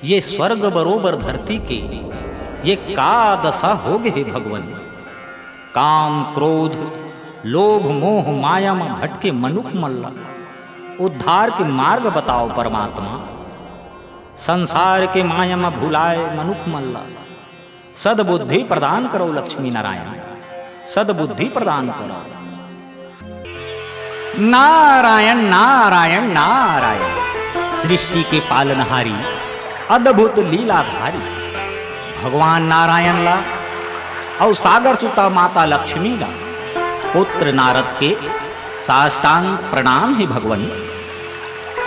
ये स्वर्ग बरोबर धरती के ये का दशा हो गए भगवन। काम क्रोध लोभ मोह माया में भटके मनुख मल्ला, उद्धार के मार्ग बताओ परमात्मा। संसार के माया में भुलाए मनुख मल्ला, सद्बुद्धि प्रदान करो लक्ष्मी नारायण, सद्बुद्धि प्रदान करो। नारायण नारायण नारायण, सृष्टि के पालनहारी अद्भुत लीलाधारी भगवान नारायण ला और सागर सुता माता लक्ष्मी ला पुत्र नारद के साष्टांग प्रणाम है भगवन।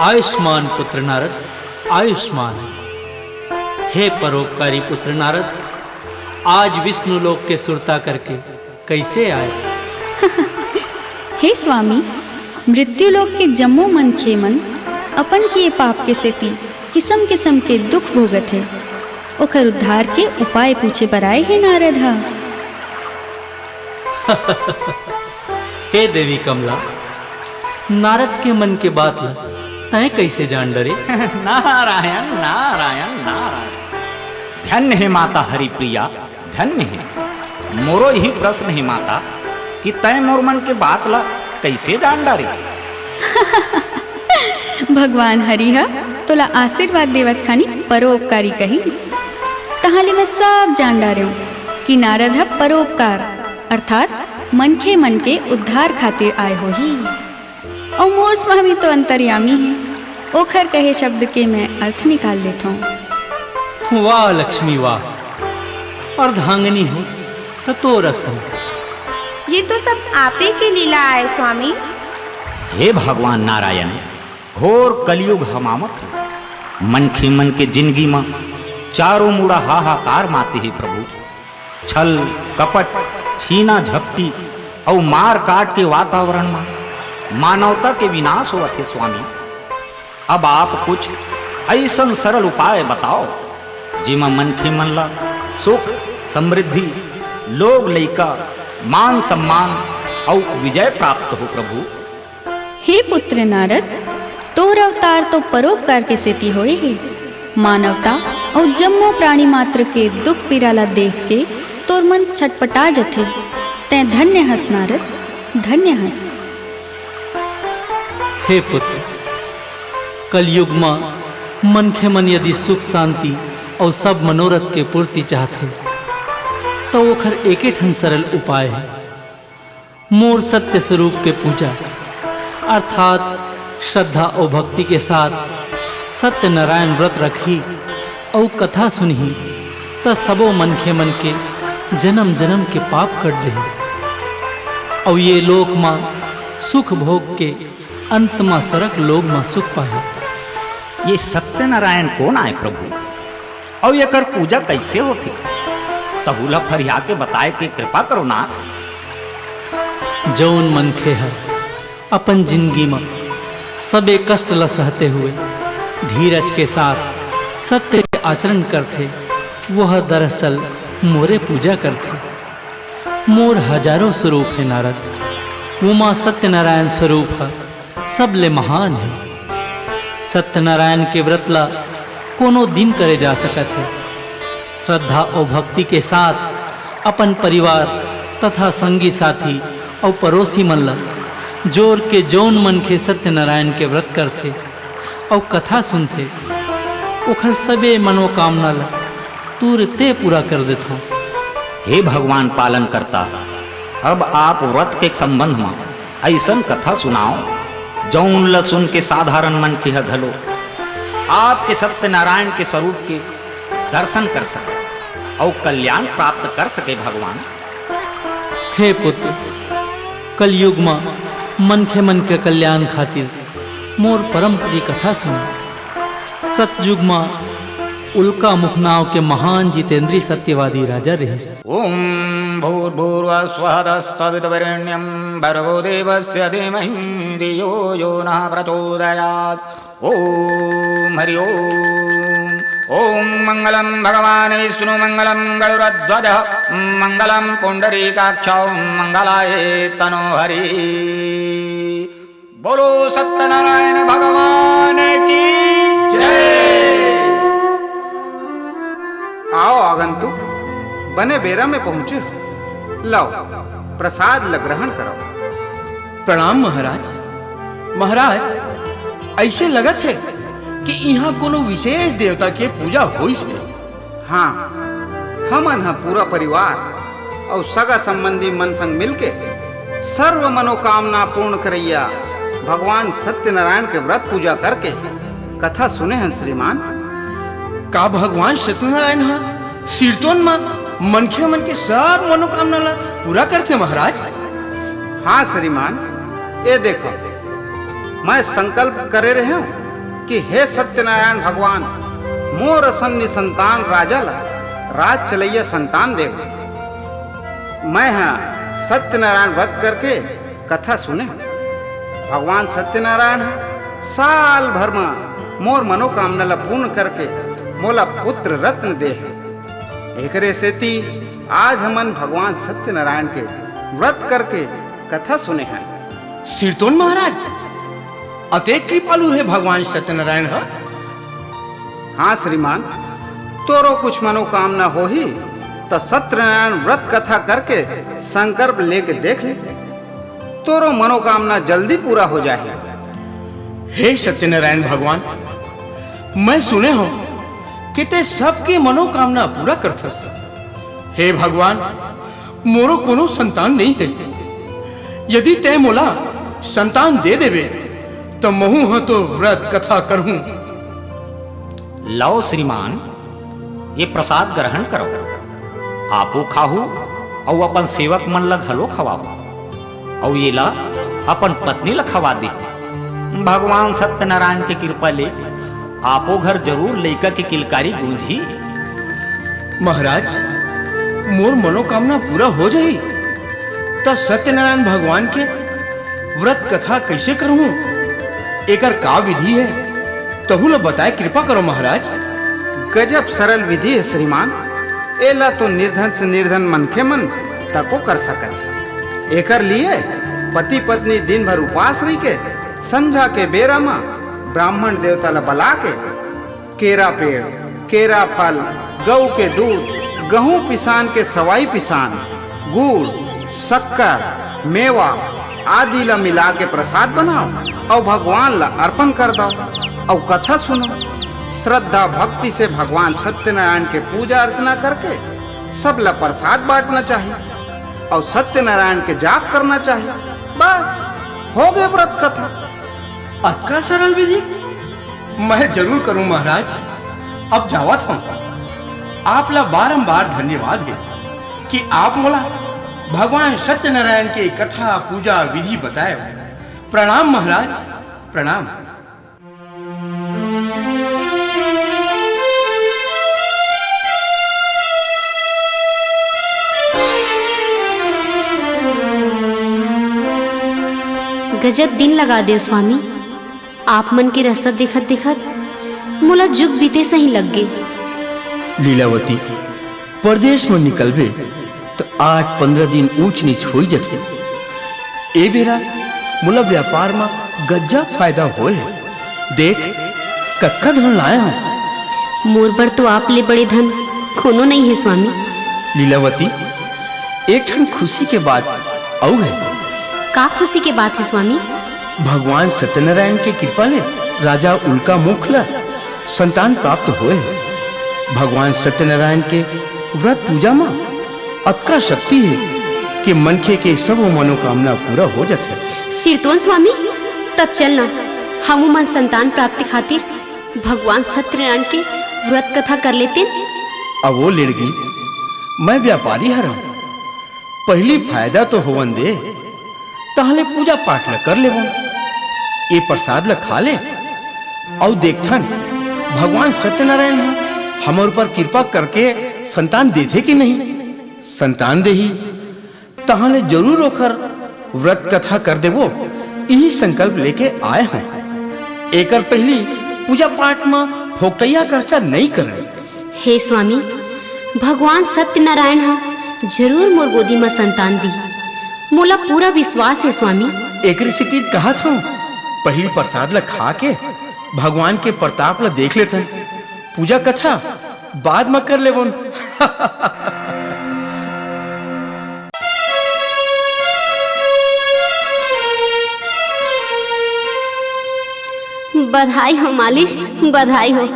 आयुष्मान पुत्र नारद, आयुष्मान। हे परोपकारी पुत्र नारद, आज विष्णु लोक के सुरता करके कैसे आए? हे स्वामी, मृत्यु लोक के जम्मो मन खेमन अपन किए पाप के सेती किस्म किस्म के दुख भोगत है, ओकर उद्धार के उपाय पूछे पर आए हे नारद हा। हे देवी कमला, नारद के मन के बात ला तय कैसे जान डरे? नारायण नारायण नारायण, धन्य है माता हरिप्रिया, धन्य है। मोरो यही प्रश्न है माता कि तय मोर मन के बात ला कैसे जान डारे? भगवान हरिहा तोला आशीर्वाद देवत खानी परोपकारी कहीस, तहाले मैं सब जान डारे हूँ कि नारद हा परोपकार अर्थात मनखे मन के उद्धार खातिर आए हो ही। और मोर स्वामी तो अंतर्यामी है, ओखर कहे शब्द के मैं अर्थ निकाल लेता हूँ। वाह लक्ष्मी वाह, और धांगनी हो तो रसम। ये तो सब आपे की लीला है स्वामी। हे भगवान नारायण, घोर कलयुग हमामत है। मनखे मन के जिंदगी में चारों मुड़ा हाहाकार माते ही प्रभु। छल कपट छीना झपटी और मार काट के वातावरण में मानवता के विनाश हुआ थे स्वामी। अब आप कुछ ऐसा सरल उपाय बताओ जिमा मनखे मन ला सुख समृद्धि लोग लैका मान सम्मान और विजय प्राप्त हो प्रभु। हे पुत्र नारद, तोर अवतार तो परोपकार के सेती होए है। मानवता और जम्मो प्राणी मात्र के दुख पीराला देख के तोर मन छटपटा जथे। तै धन्य हस नारद, धन्य हस। हे पुत्र, कलयुग में मनखे मन यदि सुख शांति और सब मनोरथ के पूर्ति चाहते तो ओखर एके ठन सरल उपाय है। मोर सत्य स्वरूप के पूजा अर्थात श्रद्धा और भक्ति के साथ सत्यनारायण व्रत रखी और कथा सुनही तो सबो मनखे मन के जन्म जन्म के पाप कट जाए और ये लोक में सुख भोग के अंत में सरक लोग में सुख पाए। ये सत्यनारायण कौन आए प्रभु और ये कर पूजा कैसे होती? तहुला फरिया के बताए के कृपा करो नाथ। जौन मनखे है अपन जिंदगी में सबे कष्ट ल सहते हुए धीरज के साथ सत्य के आचरण करते, वह दरअसल मोरे पूजा करते। मोर हजारों स्वरूप है नारद, वो माँ सत्यनारायण स्वरूप है, सबले महान है। सत्यनारायण के व्रत ला कोनो दिन करे जा सकत है। श्रद्धा और भक्ति के साथ अपन परिवार तथा संगी साथी और पड़ोसी मन ला जोर के जौन मनखे सत्यनारायण के व्रत करते और कथा सुनते, ओखर सबे मनोकामना ला तुरते पूरा कर देता। हे भगवान पालन करता, अब आप व्रत के संबंध में ऐसन कथा सुनाओ जौन ल सुन के साधारण मन के घलो आपके सत्यनारायण के स्वरूप के दर्शन कर सके और कल्याण प्राप्त कर सके भगवान। हे पुत्र, कलयुग में मनखे मन के कल्याण खातिर मोर परम प्रिय कथा सुन। सतयुग में उल्का मुखनाव के महान जितेंद्रीय सत्यवादी राजा रहिस। ओम भूर्भुवः स्वः तत्सवितुर्वरेण्यं भर्गो देवस्य धीमहि धियो यो नः प्रचोदयात्। ओम हरि ओम। ओम मंगलम भगवान विष्णु मंगलम गरुड़ध्वजः मंगलम पुंडरीकाक्षौ मंगलाय तनोहरि। बोलो सत्यनारायण भगवान की जय। आओ आगंतुक, बने बेरा में पहुंचे। लो प्रसाद ल ग्रहण करो। प्रणाम महाराज। महाराज, ऐसे लगत है कि यहाँ कोनो विशेष देवता के पूजा होई से। हाँ, हमन हा पूरा परिवार और सगा संबंधी मन संग मिलके सर्व मनोकामना पूर्ण करैया भगवान सत्यनारायण के व्रत पूजा करके कथा सुने हैं श्रीमान। का भगवान सत्यनारायण हा शीर्तोन में मनखे मन के सब मनोकामना ला पूरा करते महाराज? हाँ श्रीमान, ये देखो, मैं संकल्प करे रहे हूँ कि हे सत्यनारायण भगवान, मोर सन्नि संतान राजा ला राज चलैया संतान देव। मैं हाँ सत्यनारायण व्रत करके कथा सुने। भगवान सत्यनारायण साल भर में मोर मनोकामना ला पूर्ण करके मोला पुत्र रत्न दे। एकरे सेती आज हमन भगवान सत्यनारायण के व्रत करके कथा सुने हैं। शीर्तोन महाराज, अतेक कृपालु है भगवान सत्यनारायण हा? हाँ श्रीमान, तोरो कुछ मनोकामना हो ही तो सत्यनारायण व्रत कथा करके संकल्प लेके देख ले, तोरो मनोकामना जल्दी पूरा हो जाए। हे सत्यनारायण भगवान, मैं सुने हूं कि ते सबके मनोकामना पूरा करथस। हे भगवान, मोरो कोनो संतान नहीं है। यदि ते मोला संतान दे देवे तो महू हो तो व्रत कथा करहूं। लो श्रीमान, ये प्रसाद ग्रहण करो। आपो खाहू और अपन सेवक मन ला घलो खवाओ, और ये ला अपन पत्नी ला खवा दे। भगवान सत्यनारायण के कृपा ले आपो घर जरूर लइका की किलकारी गूंजी। महाराज, मोर मनोकामना पूरा हो जाई तो सत्यनारायण भगवान के व्रत कथा कैसे करूं? एकर का विधि है तहु ला बताए कृपा करो महाराज। गजब सरल विधि है श्रीमान। एला तो निर्धन से निर्धन मनखे मन तको कर सकत। एकर लिए पति पत्नी दिन भर उपास रही के संझा के बेरा में ब्राह्मण देवता ला बला के केरा पेड़, केरा फल, गऊ के दूध, गहूं पिसान के सवाई पिसान, गुड़, शक्कर, मेवा आदि ला मिला के प्रसाद बनाओ और भगवान ला अर्पण कर दो और कथा सुनो। श्रद्धा भक्ति से भगवान सत्यनारायण के पूजा अर्चना करके सब ला प्रसाद बांटना चाहिए और सत्यनारायण के जाप करना चाहिए। बस हो गए व्रत कथा। अतका सरल विधि मैं जरूर करूं महाराज। अब जावत हूं। आप ला बारंबार धन्यवाद है कि आप मोला भगवान सत्यनारायण के कथा पूजा विधि बताए। प्रणाम महाराज, प्रणाम। गजब दिन लगा दे स्वामी। आप मन के रास्ता देखत देखत मोला जुग बीते सही लग गे। लीलावती, परदेश में निकलबे तो 8-15 दिन ऊंच नीच हो जाते। ए बेरा मोला व्यापार में गज्जा फायदा होए। देख कतका धन लाया हूं। मोर बर तो आप ले बड़े धन कोनो नहीं है स्वामी। लीलावती, एक ठन खुशी के बात औ है। का खुशी के बात है स्वामी? भगवान सत्यनारायण के कृपा ले राजा उल्का मुख ला संतान प्राप्त होए। भगवान सत्यनारायण के व्रत पूजा में अतका शक्ति है कि मनखे के सब मनोकामना पूरा हो जाते। शीर्तोन स्वामी, तब चलना हम मन संतान प्राप्ति खातिर भगवान सत्यनारायण के व्रत कथा कर लेते। अब वो लड़की, मैं व्यापारी हरा, पहली फायदा तो होवन दे, तहले पूजा पाठ ला कर लेवो। ये प्रसाद ला खा ले और देखथन भगवान सत्यनारायण हमारे ऊपर कृपा करके संतान देते कि नहीं। संतान दे ही तहले जरूर ओकर व्रत कथा कर देवो। यही संकल्प लेके आए हैं। एकर पहली पूजा पाठ में फोकटैया खर्चा नहीं कर। हे स्वामी, भगवान सत्यनारायण जरूर मोर गोदी में संतान दी। मोला पूरा विश्वास है स्वामी। एक स्थिति कहा था, पहली प्रसाद ला खा के भगवान के प्रताप ला देख लेथन, पूजा कथा बाद में कर ले बोन। बधाई हो मालिक, बधाई हो।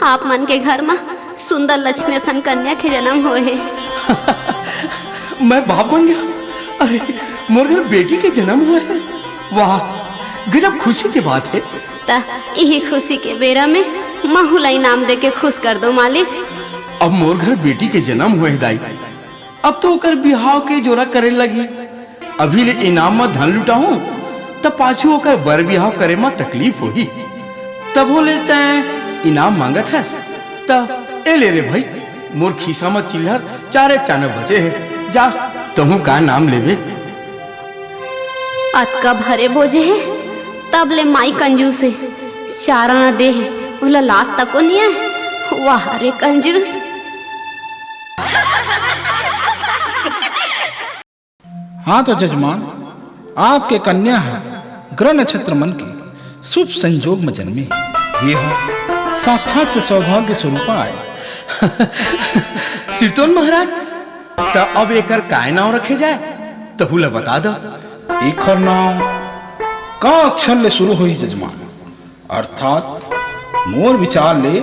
आप मन के घर में सुंदर लक्ष्मी असन कन्या के जन्म हुए है। मैं बाप बन गया। अरे मोर घर बेटी के जन्म हुए है। वाह, गजब खुशी की बात है। ता यही खुशी के बेरा में माहुला इनाम दे के खुश कर दो मालिक। अब मोर घर बेटी के जन्म हुए दाई, अब तो ओकर बिहाव के जोरा करे लगी। अभी ले इनाम में धन लुटाऊं तब पाछू ओकर बर बिहाव करे में तकलीफ होही। तब हो लेते हैं इनाम मांगत हस तब ए ले रे भाई, मोर खीसा में चिल्हर 4 बजे है। जा तहु का नाम लेवे। अतका भरे बोझे है तब ले माई कंजूस है, चारा न दे है उला लाश तक को नहीं है। वाह रे कंजूस। हाँ तो जजमान, आपके कन्या है ग्रह नक्षत्र मन की शुभ संयोग में जन्मी। ये है साक्षात सौभाग्य स्वरूपा है। सिरतोन महाराज, तब अब एकर काय नाम रखे जाए तहु ला बता दो। एकर नाम का अक्षर ले शुरू हुई जजमान, अर्थात मोर विचार ले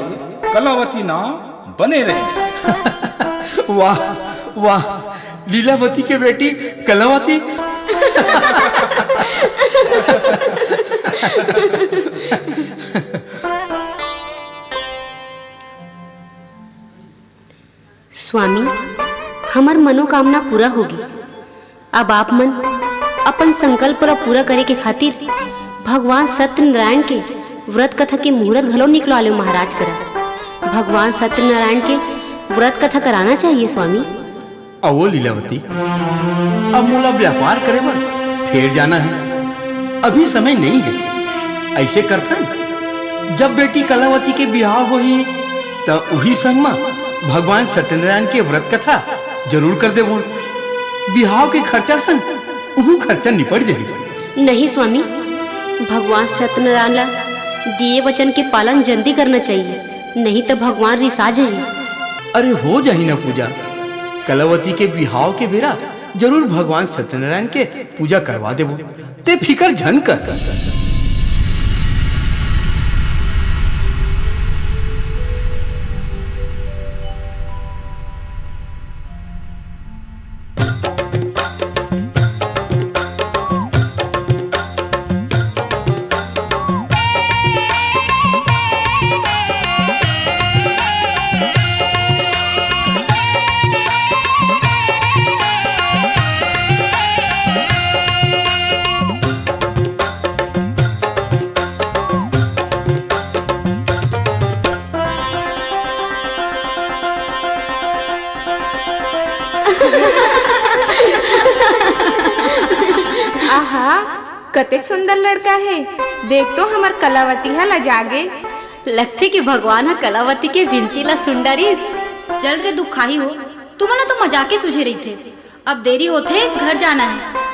कलावती नाम बने रहे। वाह वाह, लीलावती के बेटी कलावती। स्वामी, हमार मनोकामना पूरा होगी। अब आप मन अपन संकल्प पूरा करे के खातिर भगवान सत्यनारायण के व्रत कथा के मुहूर्त घलो निकलवा लो महाराज करा। भगवान सत्यनारायण के व्रत कथा कराना चाहिए स्वामी। अवो लीलावती, अब मोला व्यापार करे बर फिर जाना है, अभी समय नहीं है। ऐसे करथन, जब बेटी कलावती के बिहाव होही तब उही संग में भगवान सत्यनारायण के व्रत कथा जरूर कर देबो। बिहाव के खर्चा सन उहू खर्चा निपट जाही। नहीं स्वामी, भगवान सत्यनारायण ला दिए वचन के पालन जल्दी करना चाहिए, नहीं तो भगवान रिसा जाही। अरे हो जाही ना पूजा। कलावती के बिहाव के बेरा जरूर भगवान सत्यनारायण के पूजा करवा देबो। ते फिकर झन कर। आहा, कतेक सुंदर लड़का है। देख तो हमार कलावती है ला जागे। लगते कि भगवान हा कलावती के विनती ला सुन डारिस। चल रे दुखाई हो, तुमने तो मजाके सुझे रही थे। अब देरी होते घर जाना है।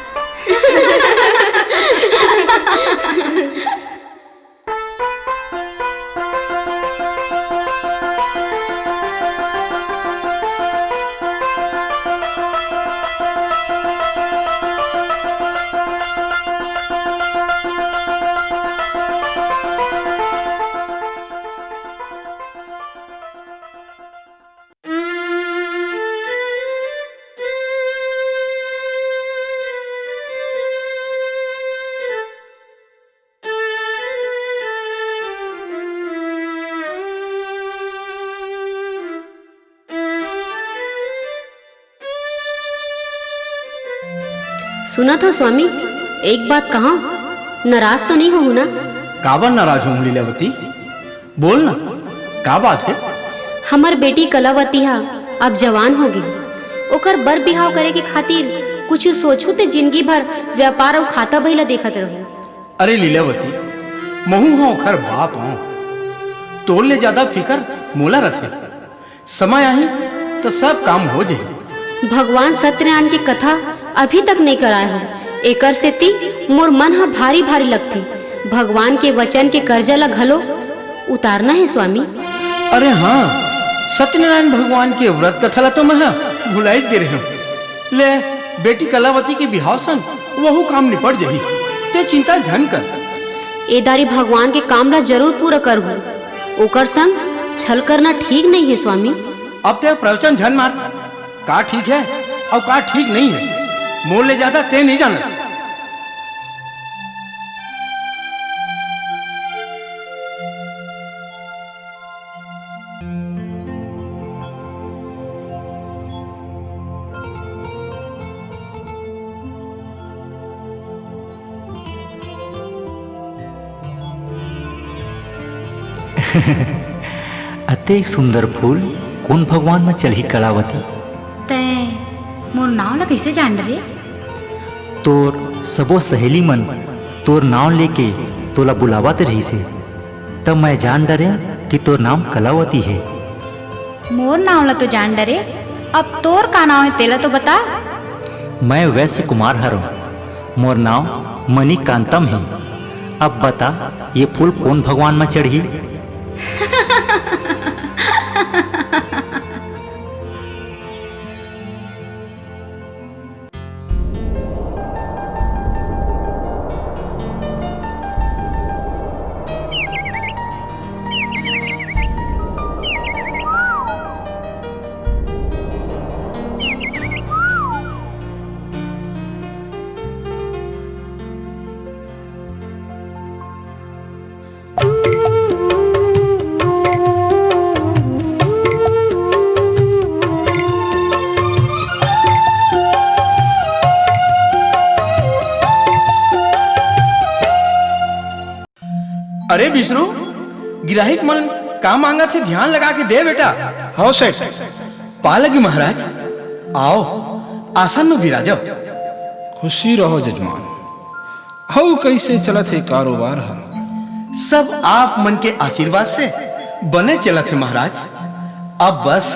सुना तो स्वामी, एक बात कहा, नाराज तो नहीं हो ना? काबर नाराज हूँ लीलावती, बोल ना, का बात है? हमार बेटी कलावती हा अब जवान हो गई। ओकर बर बिहाव करे के खातिर कुछ सोचू ते जिंदगी भर व्यापार और खाता बहिला देखत रहूं। अरे लीलावती, महू हो ओखर बाप हो, तोर ले ज्यादा फिकर मोला रथे। समय आई तो सब काम हो जाए। भगवान सत्यनारायण की कथा अभी तक नहीं कराए हो, एकर से ती मोर मन हा भारी भारी लगथे। भगवान के वचन के कर्जा ला घलो उतारना है स्वामी। अरे हाँ, सत्यनारायण भगवान के व्रत कथा ला तो मैं भुलाई गे रहे हूँ। ले बेटी कलावती के बिहाव संग वहु काम निपट जही, ते चिंता झन कर। ए दारी भगवान के काम ला जरूर पूरा करहु, ओकर संग छल करना ठीक नहीं है स्वामी। अब ते प्रवचन झन मार, का ठीक है और का ठीक नहीं है, मोल ले ज्यादा ते नहीं जानस। अतेक सुंदर फूल कौन भगवान में चलही कलावती? तै मोर नाव ला कैसे जान रे? तोर सबो सहेली मन तोर नाम लेके तोला बुलावत रही से, तब मैं जान डरे कि तोर नाम कलावती है। मोर नाव ला तो जान डरे, अब तोर का नाव है तेला तो बता। मैं वैश्य कुमार हरों, मोर नाम मणिकांतम है। अब बता ये फूल कौन भगवान में चढ़ी? अरे विष्णु, गिराहिक मन का मांगा थे, ध्यान लगा के दे बेटा। हाँ सेठ। पा लगी महाराज, आओ आसन में विराजो। खुशी रहो जजमान। हऊ कैसे चलत है कारोबार? सब आप मन के आशीर्वाद से बने चलत है महाराज। अब बस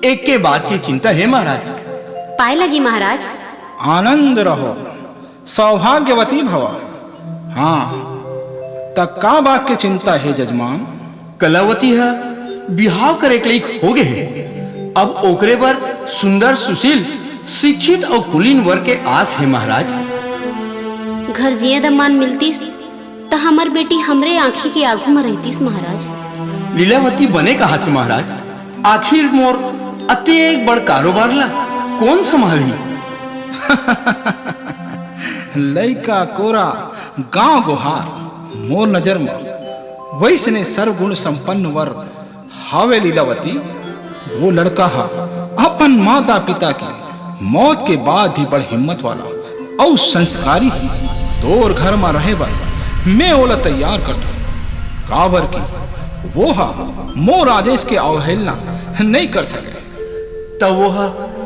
एक के बाद की चिंता है महाराज। पाए लगी महाराज। आनंद रहो, सौभाग्यवती भवा। हाँ, तक का बात की चिंता है जजमान? कलावती है बिहाव करे के लिए हो गए है। अब ओकरे पर सुंदर सुशील शिक्षित और कुलीन वर्ग के आस है महाराज। घर जिया दमान मिलतीस तो हमार बेटी हमरे आंखी के आगू में रहतीस महाराज। लीलावती बने कहा थे महाराज। आखिर मोर अते एक बड़ कारोबार ला कौन संभाली? लइका कोरा गांव गुहार मोर नजर में वैसने सर्वगुण संपन्न वर हावे लीलावती। वो लड़का हा अपन माता पिता की मौत के बाद भी बड़ हिम्मत वाला और संस्कारी ही। तोर घर में रहे बर मैं ओला तैयार कर दूं। काबर की वो हा मोर आदेश के अवहेलना नहीं कर सके। तब वो हा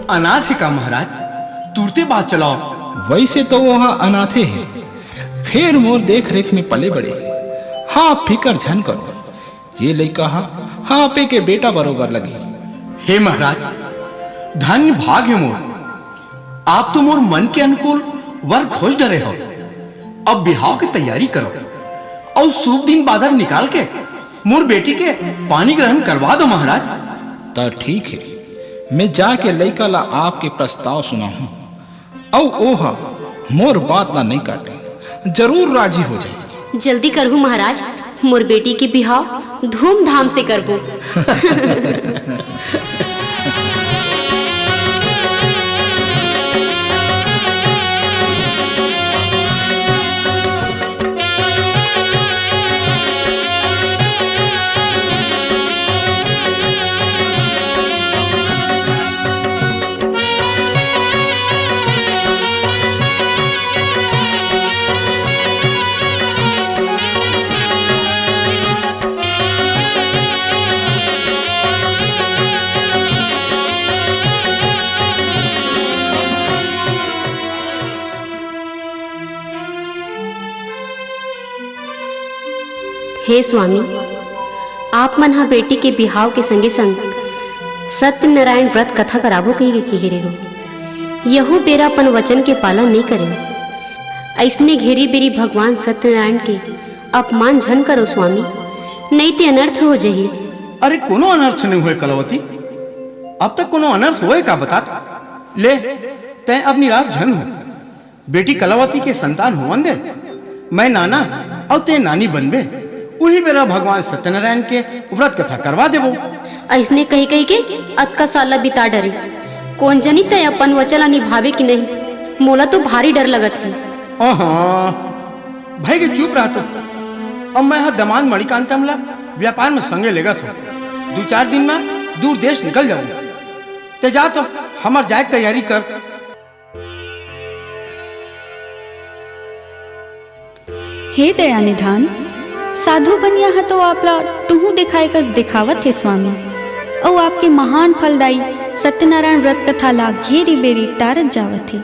अनाथ है का महाराज? तुरते बात चलाओ। वैसे तो वो हा अनाथे है, फिर मोर देख रेख में पले बड़े। हाँ फिकर झन करो, ये लइका हाँ पे के बेटा बरोबर लगी। हे महाराज, धन्य भाग है मोर। आप तो मोर मन के अनुकूल वर खोज डरे हो। अब बिहाव की तैयारी करो और शुभ दिन बादर निकाल के मोर बेटी के पानी ग्रहण करवा दो महाराज। तो ठीक है, मैं जाके लइका ला आपके प्रस्ताव सुनाऊं और ओहा मोर बात ना नहीं काटे, जरूर राजी हो जाए। जल्दी करहु महाराज, मोर बेटी के बिहाव धूमधाम से करबो। हे स्वामी, आप मन हा बेटी के बिहाव के संगे संग सत्यनारायण व्रत कथा कराबो कही रहे हो। यहू बेरा अपन वचन के पालन नहीं करे। ऐसने घेरी बेरी भगवान सत्यनारायण के अपमान झन करो स्वामी, नहीं ते अनर्थ हो जही। अरे कोनो अनर्थ नहीं हुए कलावती, अब तक कोनो अनर्थ हुए का बता। ले तय अब निराश झन हो, बेटी कलावती के संतान हुवन दे, मैं नाना और ते नानी बनबे, वही मेरा भगवान सत्यनारायण के व्रत कथा करवा देबो। ऐसने कही कही के अत का साला बिता डरे, कौन जनी तय अपन वचन निभावे कि नहीं, मोला तो भारी डर लगत है। भाई के चुप रहा तो, अब मैं यहाँ दमान मणिकांतम ला व्यापार में संगे लेगा था, 2-4 दिन में दूर देश निकल जाऊंगा। ते जा तो हमार जाए तैयारी कर। हे दया निधान, साधु बनिया है तो आपला टूहू दिखाए कस दिखावत है स्वामी, और आपके महान फलदायी सत्यनारायण व्रत कथा ला घेरी बेरी टारत जावत है।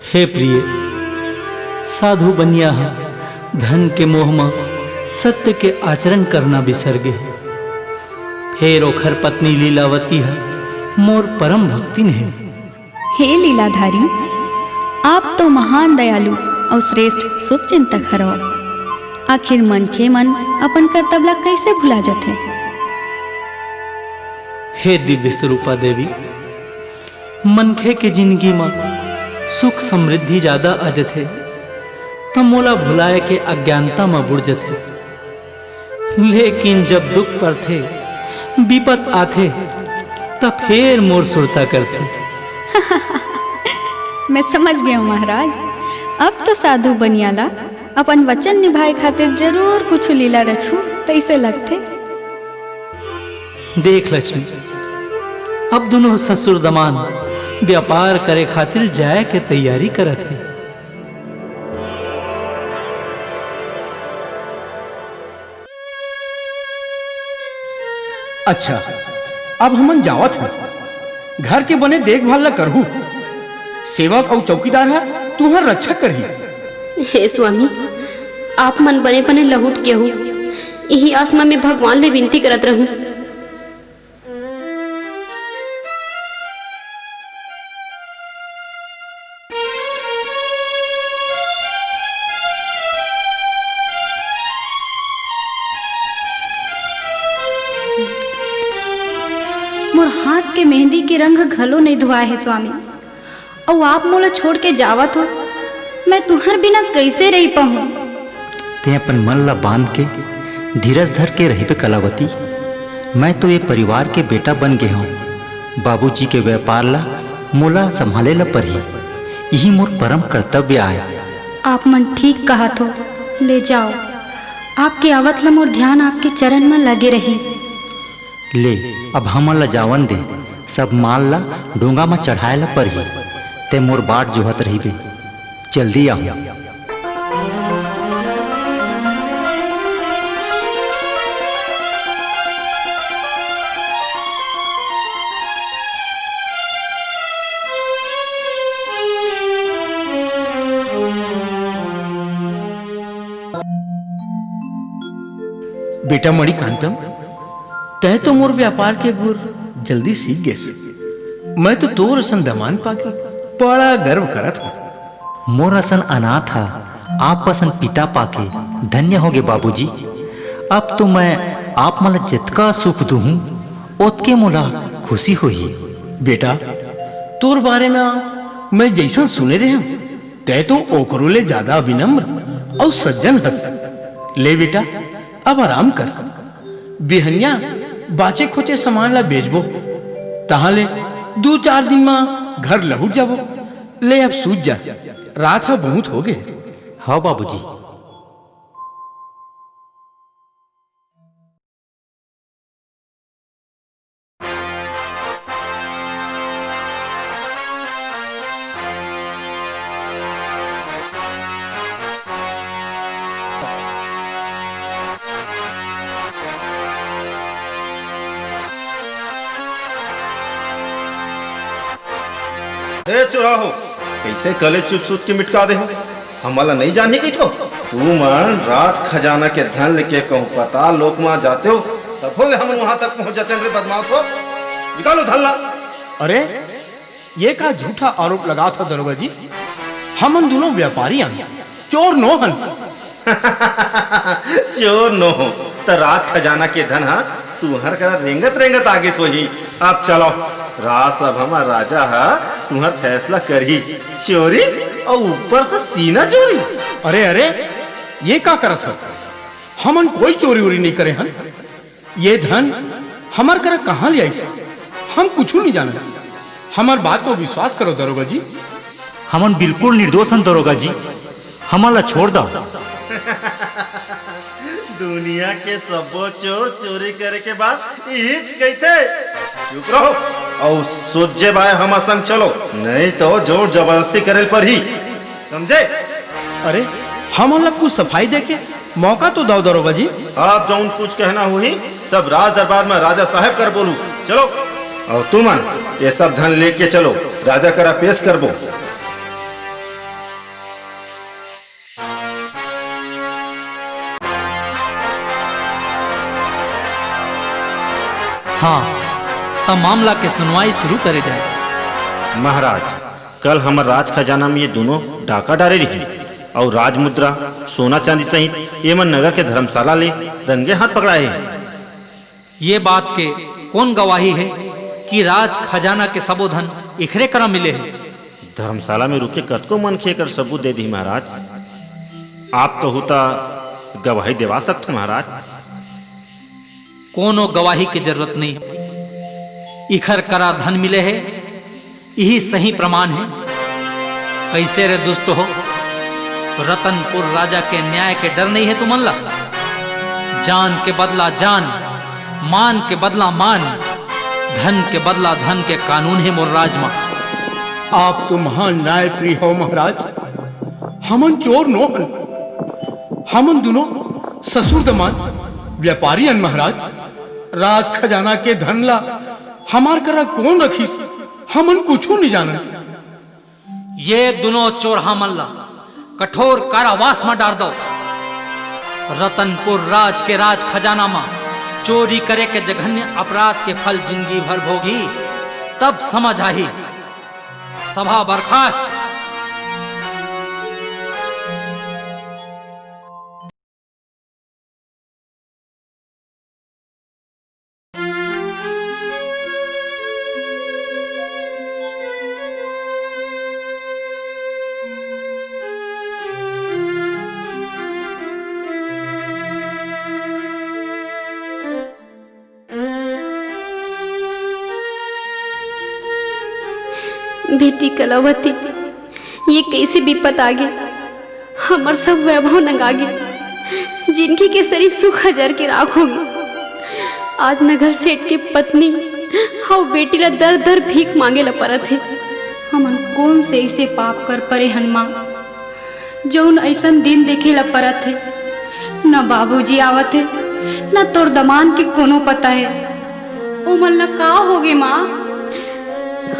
हे प्रिय, साधु बनिया धन के मोह में सत्य के आचरण करना बिसर गे। फेर ओखर पत्नी लीलावती है मोर परम भक्ति है। हे लीलाधारी, आप तो महान दयालु और श्रेष्ठ शुभ चिंतक हरो। आखिर मन के मन अपन कर्तव्य कैसे भुला जाते। हे दिव्य स्वरूपा देवी, मनखे के जिंदगी में सुख समृद्धि ज्यादा अजत है, तब मोला भुलाए के अज्ञानता में बुड़ जथे। लेकिन जब दुख पर थे विपत आथे, तब फिर मोर सुरता करते। मैं समझ गया महाराज, अब तो साधु बनियाला अपन वचन निभाए खातिर जरूर कुछ लीला रचू तैसे लगते। देख लक्ष्मी, अब दोनों ससुर दमान व्यापार करे खातिर जाए के तैयारी करत है। अच्छा, अब हमन जावत हैं, घर के बने देखभाल ला करहू, सेवक और चौकीदार है तुहर रक्षा करही। हे स्वामी, आप मन बने बने लहुट के हो, यही आसमा में भगवान ले विनती करत रहूं। मोर हाथ के मेहंदी के रंग घलो नहीं धुआ है स्वामी, और आप मोला छोड़ के जावत हो, मैं तुहर बिना कैसे रह पाऊं। ते अपन मन ला बांध के धीरज धर के रही पे कलावती। मैं तो ये परिवार के बेटा बन गए हूँ। बाबूजी के व्यापार ला मोला संभाले ला पर ही यही मोर परम कर्तव्य आए। आप मन ठीक कहा तो ले जाओ, आपके आवत ला मोर ध्यान आपके चरण में लगे रही। ले अब हम ला जावन दे, सब माल ला डोंगा में चढ़ाए ला पर ही ते मोर बाट जोहत रही बे। जल्दी आओ। बेटा मणिकांतम, तय तो मोर व्यापार के गुर जल्दी सीख गेस। मैं तो तोर असन दमान पाके बड़ा गर्व करत हूँ। मोर असन अनाथ था, आप असन पिता पाके धन्य होगे बाबूजी। अब तो मैं आप मला जितका सुख दूँ ओतके मोला खुशी होई। बेटा, तोर बारे में मैं जैसा सुने रहे हूँ, तय तो ओकरो ले ज्यादा विनम्र और सज्जन हस। ले बेटा, अब आराम कर। बिहनिया बाचे खोचे सामान ला बेचबो, तहाले 2-4 दिन में घर लहुट जाबो। ले अब सूझ जा, रात हा बहुत हो गए। हाँ बाबूजी। चुराहो कैसे कले चुप सूत के मिटका दे हो, हमारा नहीं जाने की तो तू मन राज खजाना के धन लेके कहूँ पता लोक में जाते हो, तब बोले हम वहां तक पहुंच जाते हैं। बदमाश हो, निकालो धल्ला। अरे ये का झूठा आरोप लगा था दरोगा जी, हम दोनों व्यापारी हैं, चोर नो हन। चोर नो हो तो राज खजाना के धन हा तुहर करा रेंगत रेंगत आगे सोही। अब चलो रास अब हमार राजा है तुम्हार फैसला करी, चोरी और ऊपर से सीना चोरी। अरे अरे ये का करत हो? हमन कोई चोरी उरी नहीं करे हन। ये धन हमार करा कहाँ ले आईस? हम कुछ नहीं जाना। हमार बात को विश्वास करो दरोगा जी। हमन बिल्कुल निर्दोष हन दरोगा जी, हमला छोड़ दो। दुनिया के सबो चोर चोरी करे के बाद इच कहते चुप रहो और सोचे बाय हमार संग चलो, नहीं तो जोर जबरदस्ती करे पर ही, समझे? अरे हमला कुछ सफाई देके मौका तो दो दरोगा जी। आप जो कुछ कहना हुई सब राज दरबार में राजा साहब कर बोलू। चलो और तुमन ये सब धन लेके चलो, राजा करा पेश कर बो। हाँ, तब मामला के सुनवाई शुरू करे जाए। महाराज, कल हमार राज खजाना में ये दोनों डाका डारे रही और राज मुद्रा सोना चांदी सहित ये मन नगर के धर्मशाला ले रंगे हाथ पकड़ाए हैं। ये बात के कौन गवाही है कि राज खजाना के सबो धन इखरे करा मिले हैं? धर्मशाला में रुके कतको मन खे कर सबूत दे दी महाराज। आप कहू ता गवाही देवा सकते महाराज। कोनो गवाही की जरूरत नहीं। इखर करा धन मिले है यही सही प्रमाण है। कैसे रे दुष्ट हो, रतनपुर राजा के न्याय के डर नहीं है तुमन ला? जान के बदला जान, मान के बदला मान, धन के बदला धन के कानून है मोर राजमा। आप तो महान न्याय प्रिय हो महाराज। हमन चोर नो हन, हमन दोनों ससुर दमाद व्यापारी हन महाराज। राज खजाना के धन ला हमार करा कौन रखीस? हमन कुछ नहीं जाना। ये दोनों चोर हमला कठोर कारावास में डाल दो। रतनपुर राज के राज खजाना में चोरी करे के जघन्य अपराध के फल जिंदगी भर भोगी, तब समझ आई। सभा बर्खास्त। बेटी कलावती, ये कैसे विपत आ गई? हमार सब वैभव नंगा गई। जिनकी केसरी सुख हजार के राख होगी। आज नगर सेठ के पत्नी हाउ बेटी ला दर दर भीख मांगे ला परत है। हमन कौन से ऐसे पाप कर परे हनुमा, जौन ऐसन दिन देखे ला परत है। न बाबूजी आवत है, न तोर दमान के कोनो पता है। ओ मन ला का होगे माँ?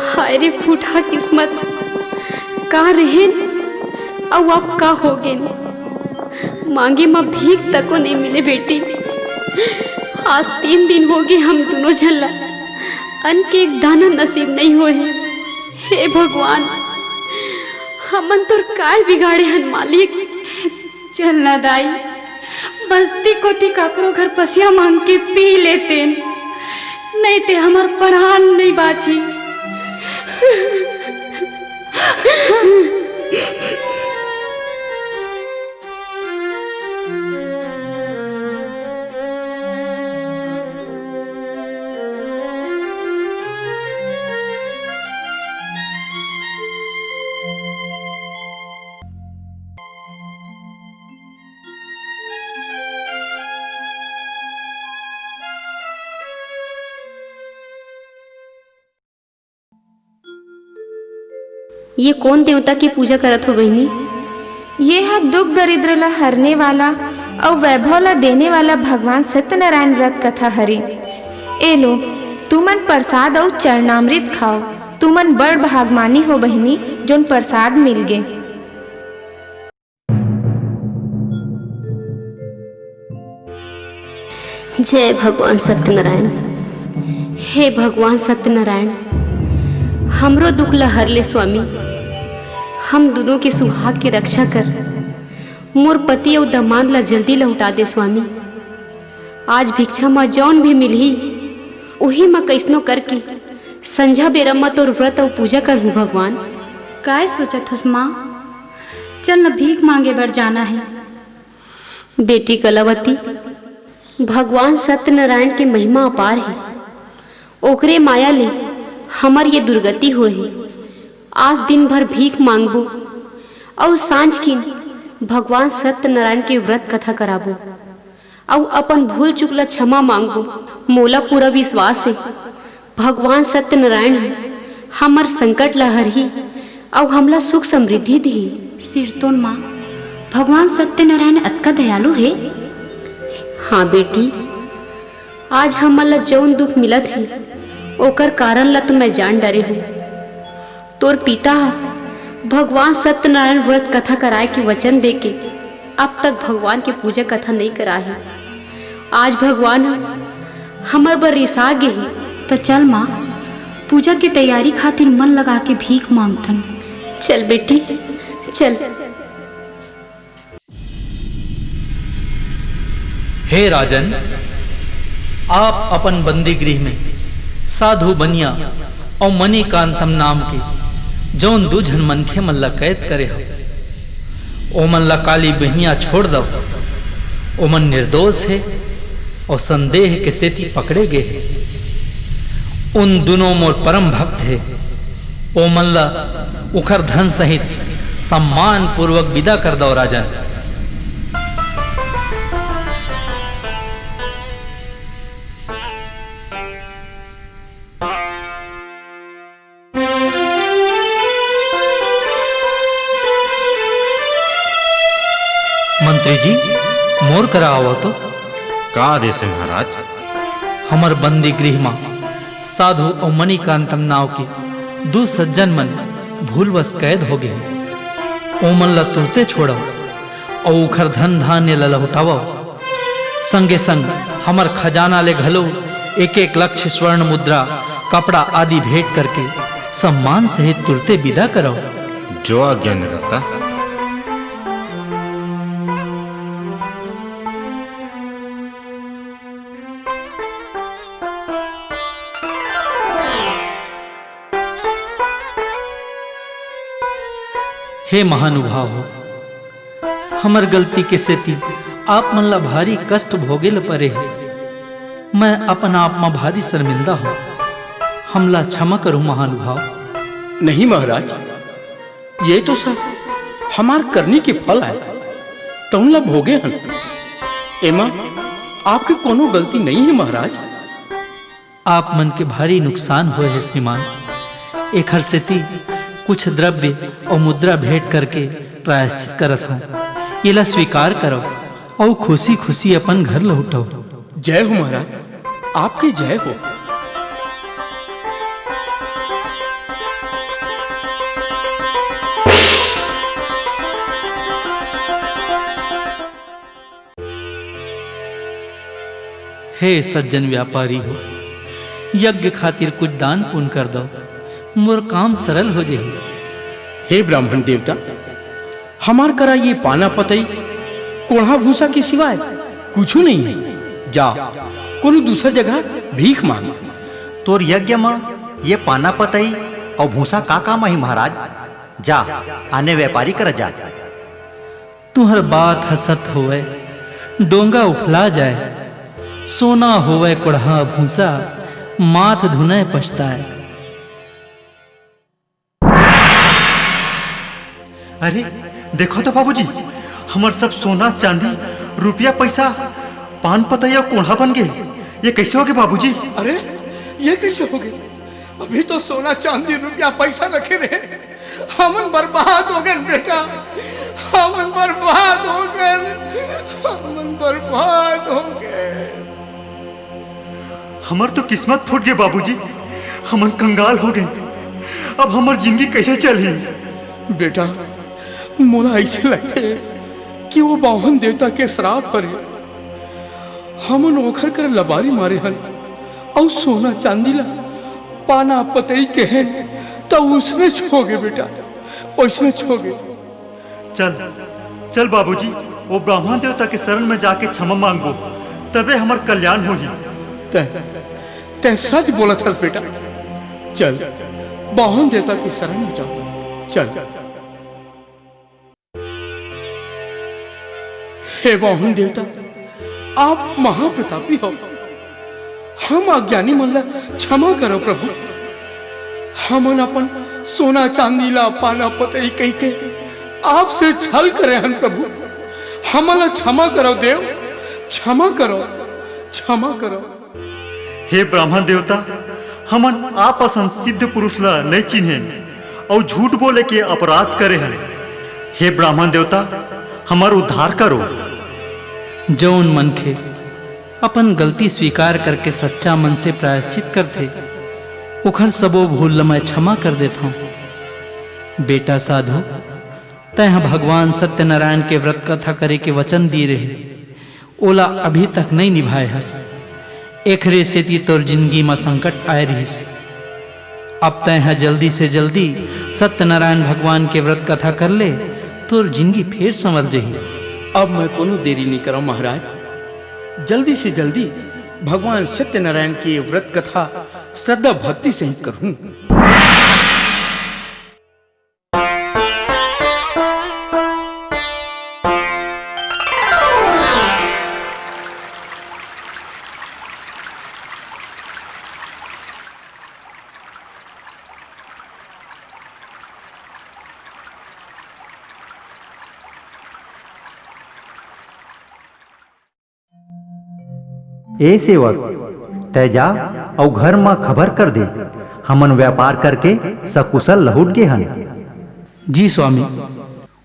हाय रे फूटा किस्मत, का रहेन अब आप का होगे? मांगे माँ भीख तको नहीं मिले बेटी। आज 3 दिन हो गए हम दोनों झल्ला, अन्न के एक दाना नसीब नहीं हुए हैं। हे भगवान, हमन तो काय बिगाड़े हन मालिक। चल ना दाई, बस्ती कोती काकरो घर पसिया मांग के पी लेते, नहीं ते हमार प्राण नहीं बाची। ये कौन देवता की पूजा करत हो बहनी? ये है दुख दरिद्र ला हरने वाला और वैभव ला देने वाला भगवान सत्यनारायण व्रत कथा हरे। ए लो, तुमन प्रसाद और चरणामृत खाओ। तुमन बड़ भागमानी हो बहनी, जोन प्रसाद मिल गे। जय भगवान सत्यनारायण। हे भगवान सत्यनारायण, हमरो दुख ला हर ले स्वामी। हम दोनों के सुहाग की रक्षा कर मोर पति और दमाद ला जल्दी लौटा दे स्वामी। आज भिक्षा में जौन भी मिलही वही मैं कैसनो करके संझा बेरा मत और व्रत और पूजा करहूँ भगवान। काय सोचत हस माँ? चल न भीख मांगे बर जाना है। बेटी कलावती, भगवान सत्यनारायण की महिमा अपार है। ओकरे माया ले हमर ये दुर्गति हो है। आज दिन भर भीख मांगबो और सांझ की भगवान सत्यनारायण के व्रत कथा कराबो और अपन भूल चुकला क्षमा मांगबो। मोला पूरा विश्वास है भगवान सत्यनारायण हमर संकट ला हरही और हमला सुख समृद्धि दी। सिरतोन माँ, भगवान सत्यनारायण अतका दयालु है। हाँ बेटी, आज हमला जौन दुख मिलत है ओकर कारण ला तो मैं जान डरे हूँ। तोर पिता भगवान सत्यनारायण व्रत कथा कराए के वचन दे के अब तक भगवान के पूजा कथा नहीं कराए। आज भगवान हमर बर रिसा गे ही। तो चल माँ, पूजा की तैयारी खातिर मन लगा के भीख मांगथन। चल बेटी चल। हे राजन, आप अपन बंदी गृह में साधु बनिया और मणिकांतम नाम के जौन दुझन मनखे मन ला कैद करे हो, ओमन ला काली बहिया छोड़ दो। ओमन निर्दोष है और संदेह के सेती पकड़े गए हैं। उन दोनों मोर परम भक्त है। ओमन ला उखर धन सहित सम्मान पूर्वक विदा कर दो राजन। मंत्री जी, मोर करा आओ तो। का आदेश है महाराज? हमर बंदी गृह में साधु और मणिकांतम नाव के दो सज्जन मन भूलवश कैद हो गए। ओमन ला तुरते छोड़ो और उखर धन धान्य ला लौटाओ। संगे संग हमर खजाना ले घलो 1-1 लाख स्वर्ण मुद्रा, कपड़ा आदि भेंट करके सम्मान सहित तुरते विदा करो। जो आज्ञा निरता। हे महानुभाव हो, हमर गलती के सेती आप मन ला भारी कष्ट भोगे ल परे है। मैं अपना आप में भारी शर्मिंदा हूँ। हमला क्षमा करूँ महानुभाव। नहीं महाराज, ये तो सब हमार करने के फल है। तुम ला भोगे हन। एमा आपकी कोनो गलती नहीं है महाराज। आप मन के भारी नुकसान हुए है श्रीमान। एक हर सेती कुछ द्रव्य और मुद्रा भेंट करके प्रायश्चित करत हूँ। ये ला स्वीकार करो और खुशी खुशी अपन घर लौटो। जय हो महाराज, आपकी जय हो। हे सज्जन व्यापारी हो, यज्ञ खातिर कुछ दान पुण्य कर दो, मोर काम सरल हो जाए। हे ब्राह्मण देवता, हमार करा ये पाना पतई कोढ़ा भूसा के सिवाय कुछ नहीं है। जा कोनो दूसर जगह भीख मांग। तोर यज्ञ में ये पाना पतई और भूसा का काम है महाराज? जा आने व्यापारी कर जा। तुहर बात हसत होवे, डोंगा उफला जाए। सोना होवे कोढ़ा भूसा, माथ धुने पछताए। अरे देखो तो बाबूजी, हमार सब सोना चांदी रुपया पैसा पान पतैया कोढ़ा बन गए। ये कैसे हो गए बाबूजी? अरे ये कैसे हो गए? अभी तो सोना चांदी रुपया पैसा रखे रहे। हमन बर्बाद हो गए बेटा, हमन बर्बाद हो गए, हमन बर्बाद हो गए। हमार तो किस्मत फूट गई बाबूजी, हमन कंगाल हो गए। अब हमार जिंदगी कैसे चली? बेटा मोला ऐसे लगते कि वो बाहन देवता के श्राप परे हमन ओखर कर लबारी मारे हन और सोना चांदी ला पाना पतई के हैं तो उसने छोगे बेटा, उसने छोगे। चल चल बाबूजी, वो ब्राह्मण देवता के शरण में जाके क्षमा मांगो, तबे हमार कल्याण होही। तै सच बोलत हस बेटा। चल बाहुन देवता की शरण में जाओ। चल। हे बाहुन देवता, आप महाप्रतापी हो, हम अज्ञानी मन ला क्षमा करो प्रभु। हमन अपन सोना चांदी ला पाना पतई कही के आपसे छल करे हन प्रभु। हमला क्षमा करो देव, क्षमा करो, क्षमा करो। हे ब्राह्मण देवता, हमन आपसन सिद्ध पुरुष ला नहीं चिन्हे और झूठ बोले के अपराध करे हैं। हे ब्राह्मण देवता, हमार उद्धार करो। जौन मनखे अपन गलती स्वीकार करके सच्चा मन से प्रायश्चित करते, उखर सबो भूल ला मैं क्षमा कर देता हूँ। बेटा साधु, तय भगवान सत्यनारायण के व्रत कथा करे के वचन दिए रहे, ओला अभी तक नहीं निभाए हस। एकरे से ती तोर जिंदगी में संकट आए रहीस। अब तय जल्दी से जल्दी सत्यनारायण भगवान के व्रत कथा कर ले, तोर जिंदगी फिर संवर जही। अब मैं कोनो देरी नहीं करूं महाराज, जल्दी से जल्दी भगवान सत्यनारायण की व्रत कथा श्रद्धा भक्ति से ही करूं। ए सेवक, तैजा और घर में खबर कर दे, हमन व्यापार करके सकुशल लौट गे हन। जी स्वामी।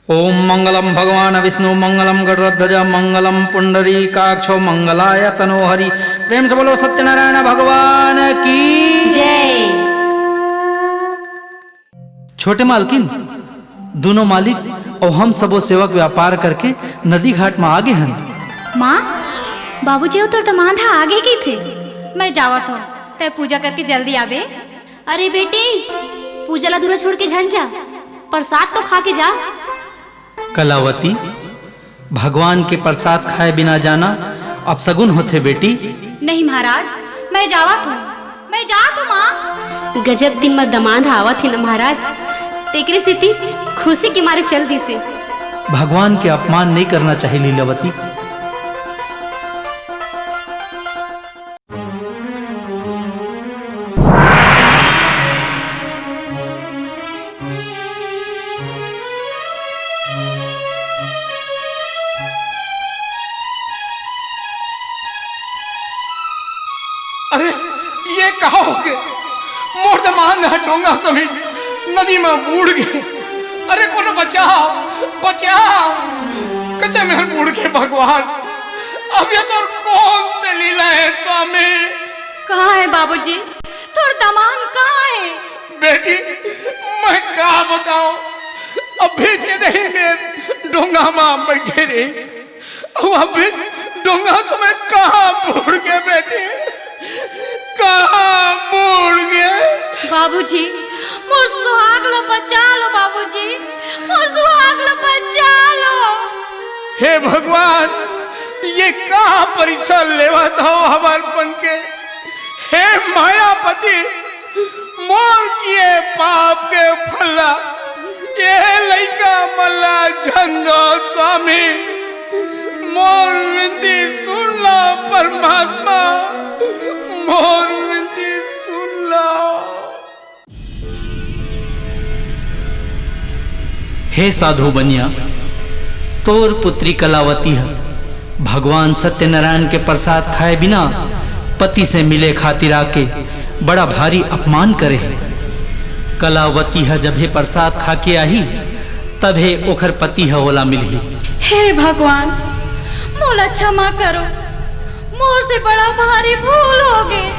ओम मंगलम भगवान विष्णु मंगलम गरुड़ध्वज मंगलम पुंडरीकाक्षो मंगलाय तनोहरि। प्रेम से बोलो सत्यनारायण भगवान की जय। छोटे मालकिन, दोनों मालिक और हम सबो सेवक व्यापार करके नदी घाट में आगे हैं। माँ, बाबूजी तो दमादा आगे की थे। मैं जावत हूँ, तय पूजा करके जल्दी आवे। अरे बेटी, पूजा ला दूरा छोड़ के झन जा, प्रसाद तो खा के जा। कलावती, भगवान के प्रसाद खाए बिना जाना अब सगुन होते बेटी। नहीं महाराज, मैं जावत हूँ, मैं जात हूँ माँ। गजब दिन में दमाद आवत ही न महाराज, तेकरे से ती खुशी के मारे चल दी से। भगवान के अपमान नहीं करना चाहिए लीलावती। अरे ये कहा हो गए, मोर दमान डोंगा समेत नदी में बूढ़ गए। अरे कोनो बचाओ, बचाओ, कते मेहर बूढ़ गए भगवान। अब ये तो कौन से लीला है स्वामी? कहाँ है बाबूजी? तोर दमान कहाँ है? बेटी, मैं क्या बताऊं, अभी नहीं मेरे डोंगा में बैठे रहे, अभी डोंगा समेत कहाँ बूढ़ गए बेटी, कहाँ बूढ़ गए? बाबूजी, मोर सुहाग लो बचा लो बाबूजी, मोर सुहाग लो बचा लो। हे भगवान, ये कहाँ परीक्षा लेवा था हमार बन के? हे मायापति, मोर किए पाप के फला ये लइका मल्ला झंडो स्वामी, मोर विनती सुन लो परमात्मा, मोर विनती सुन लो। हे साधु बनिया, तोर पुत्री कलावती है भगवान सत्यनारायण के प्रसाद खाए बिना पति से मिले खातिर आके बड़ा भारी अपमान करे है। कलावती है जब हे प्रसाद खा के आई, तब हे ओखर पति है ओला मिली। हे भगवान, मोला क्षमा करो, मोर से बड़ा भारी भूल हो गए।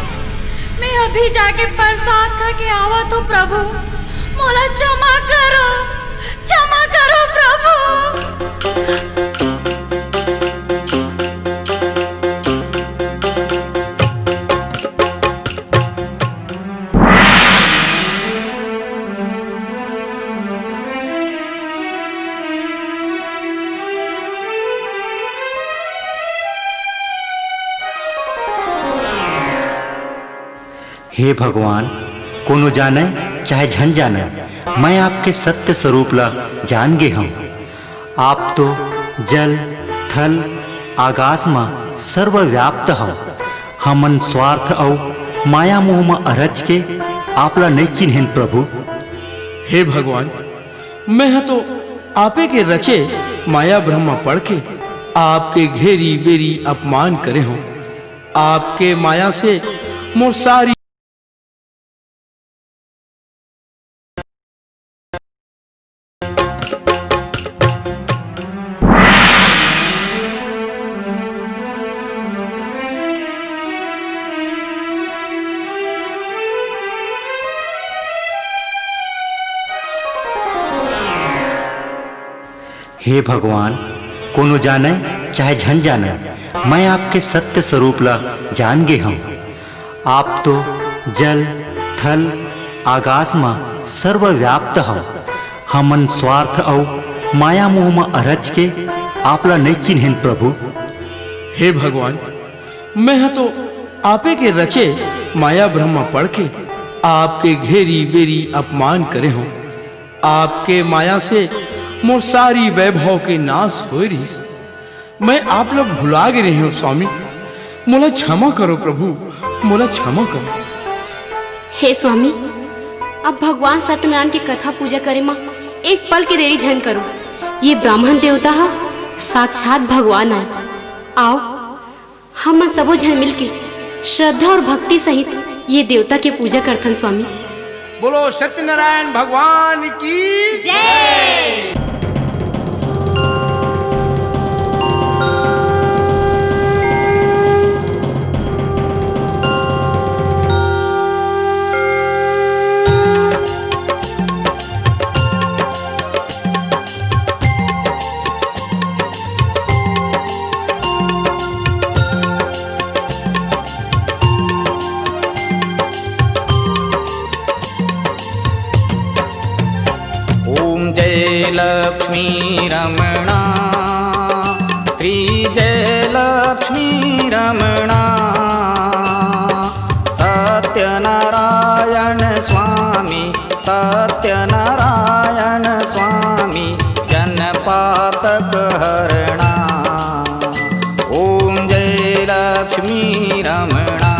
मैं अभी जाके प्रसाद खा के आवत हूँ प्रभु, मोला क्षमा करो, क्षमा करो प्रभु। हे भगवान, कोनो जाने चाहे झन जाने, मैं आपके सत्य स्वरूप ला जान गे हूँ। आप तो जल थल आकाश में सर्वव्याप्त हो। हमन स्वार्थ और माया मोह में अरज के आपला नहीं चिन्हन प्रभु। हे भगवान, मैं तो आपे के रचे माया ब्रह्म पढ़ के आपके घेरी बेरी अपमान करे हूँ। आपके माया से मोर सारी हे भगवान, कोनो जाने चाहे झन जाने, मैं आपके सत्य स्वरूप ला जान गे हूँ। आप तो जल थल आकाश में सर्वव्याप्त हो। हमन स्वार्थ और माया मोह में अरज के आपला नहीं चिन्हन प्रभु। हे भगवान, मैं तो आपे के रचे माया ब्रह्म पढ़ के आपके घेरी बेरी अपमान करे हूँ। आपके माया से मोर सारी वैभव के नाश हो रही। मैं आप लोग भुला गे रही हूँ स्वामी। मोला क्षमा करो प्रभु, मोला क्षमा करो। हे स्वामी, अब भगवान सत्यनारायण की कथा पूजा करे माँ एक पल की देरी झन करो। ये ब्राह्मण देवता है, साक्षात भगवान है। आओ हम सबो झन मिलके श्रद्धा और भक्ति सहित ये देवता के पूजा करथन स्वामी। बोलो सत्यनारायण भगवान की जय। लक्ष्मी रमणा श्री जय लक्ष्मी रमणा सत्यनारायण स्वामी सत्यनारायण स्वामी जनपातक हरणा। ओम जय लक्ष्मी रमणा।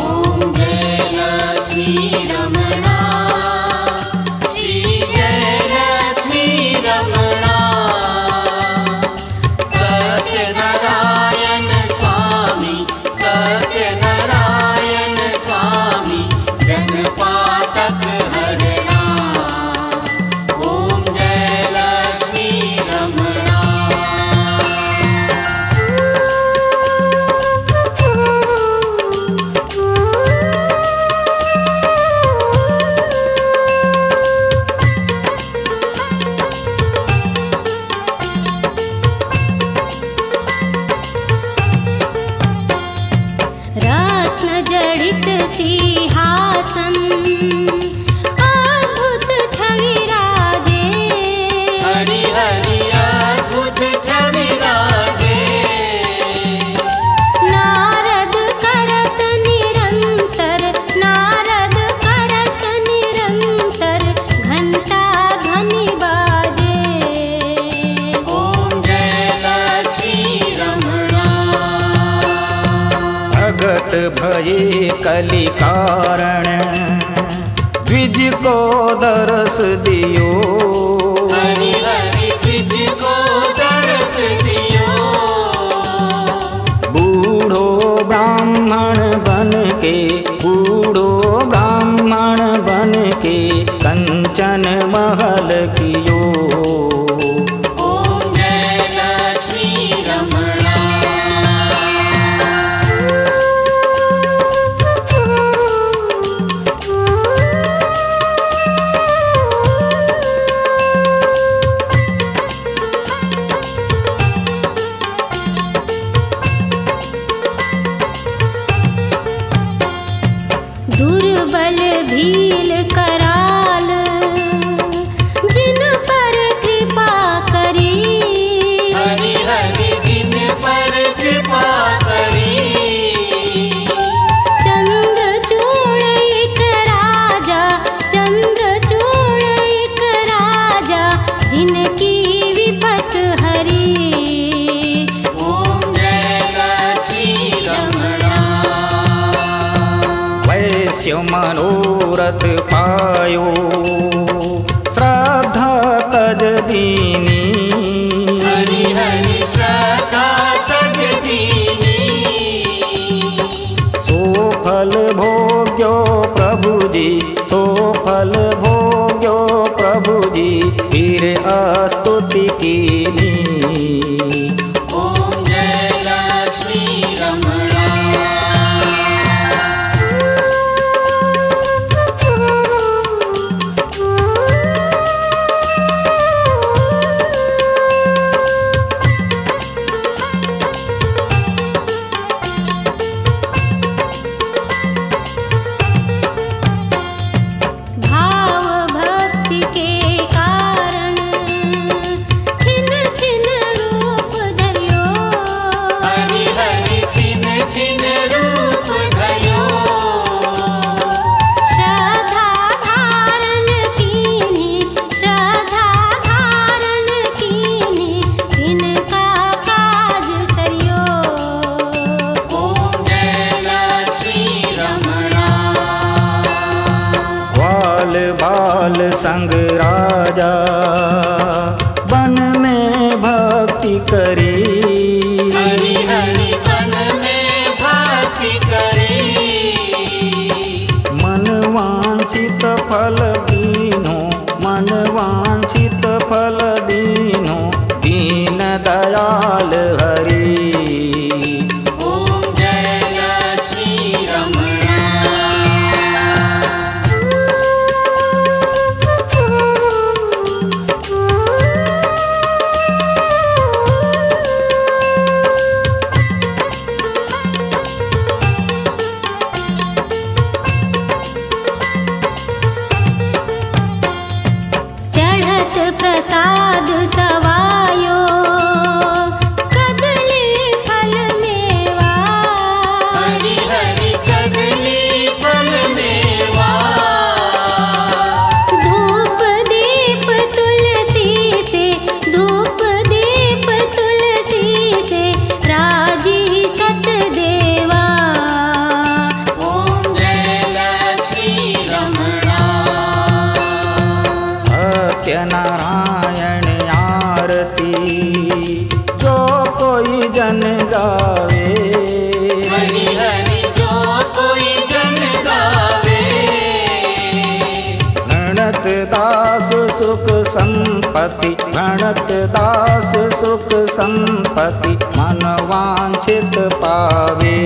ओम जय लक्ष्मी रमणा भये कलि कारण द्विज को दरस दियो। हरि हरि द्विज को दरस दियो। बूढ़ो ब्राह्मण बन के बूढ़ो ब्राह्मण बन के कंचन महल कियो। ओम जय लक्ष्मी रमणा। दुर्बल भील कराल जिन पर मनोरथ पायो, श्रद्धा तज दीनी। हरि हरि श्रद्धा तज दीनी। सो फल भोग्यो प्रभु जी, सो फल भोग्यो प्रभु जी, फिर स्तुति कीनी। ओम जय लक्ष्मी रमणा। भाव भक्ति के कारण छिन छिन रूप धरियो। हरि हरि छिन छिन रूप धरियो। श्रद्धा धारण कीन्ही, श्रद्धा धारण कीन्ही, इनका काज सरियो। ओम जय लक्ष्मी रमणा। ग्वाल बाल संग राजा, वन में भक्ति करी। हरि हरि तन में भक्ति करी। मन वांछित फल दीनो, मन वांछित फल दीनो, दीन दयाल हरि। ओम जय लक्ष्मी रमणा। चढ़त प्रसाद सवायो, कदली फल मेवा। हरि हरि कदली फल मेवा। धूप दीप तुलसी से, धूप दीप तुलसी से, राजी सतदेवा। ओम जय लक्ष्मी रमणा। सत्यनारायण आरती, जो कोई जन गावे। हरि हरि जो कोई जन गावे। गणत दास सुख संपत्ति, गणत दास सुख संपत्ति, मन वांछित पावे।